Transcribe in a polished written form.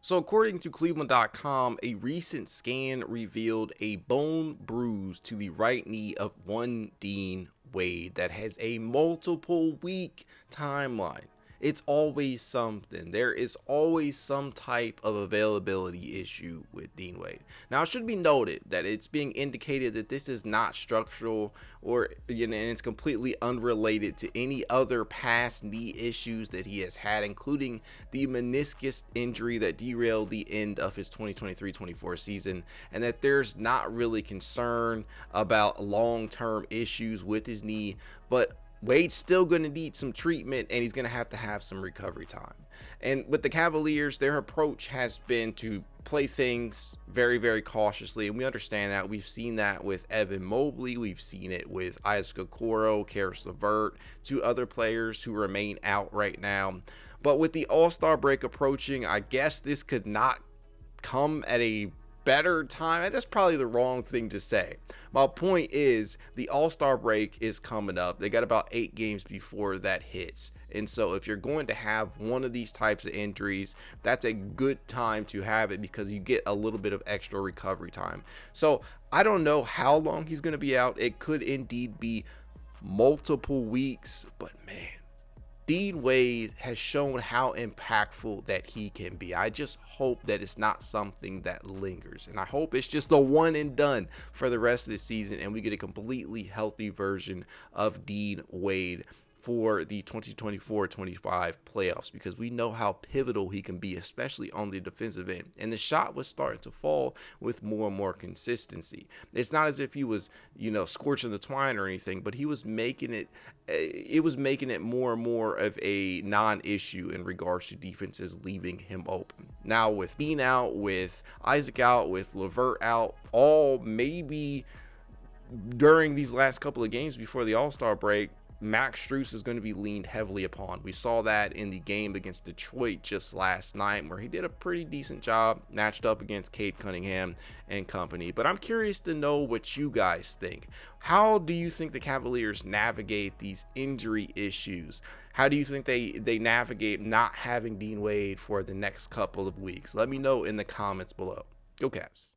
So, according to Cleveland.com, a recent scan revealed a bone bruise to the right knee of one Dean Wade that has a multiple week timeline. It's always something. There is always some type of availability issue with Dean Wade. Now, it should be noted that it's being indicated that this is not structural or, and it's completely unrelated to any other past knee issues that he has had, including the meniscus injury that derailed the end of his 2023-24 season, and that there's not really concern about long-term issues with his knee, but Wade's still going to need some treatment, and he's going to have some recovery time. And with the Cavaliers, their approach has been to play things very, very cautiously, and we understand that. We've seen that with Evan Mobley. We've seen it with Isaac Okoro, Karis LeVert, two other players who remain out right now. But with the All-Star break approaching, I guess this could not come at a better time. That's probably the wrong thing to say. My point is the All-Star break is coming up. They got about 8 games before that hits. And so if you're going to have one of these types of injuries, that's a good time to have it because you get a little bit of extra recovery time. So I don't know how long he's going to be out. It could indeed be multiple weeks, but man, Dean Wade has shown how impactful that he can be. I just hope that it's not something that lingers. And I hope it's just a one and done for the rest of the season and we get a completely healthy version of Dean Wade for the 2024-25 playoffs, because we know how pivotal he can be, especially on the defensive end. And the shot was starting to fall with more and more consistency. It's not as if he was, scorching the twine or anything, but he was making it. It was making it more and more of a non-issue in regards to defenses leaving him open. Now with Dean out, with Isaac out, with LeVert out, all maybe during these last couple of games before the All-Star break, Max Strus is going to be leaned heavily upon. We saw that in the game against Detroit just last night, where he did a pretty decent job matched up against Cade Cunningham and company. But I'm curious to know what you guys think. How do you think the Cavaliers navigate these injury issues? How do you think they navigate not having Dean Wade for the next couple of weeks? Let me know in the comments below. Go Cavs.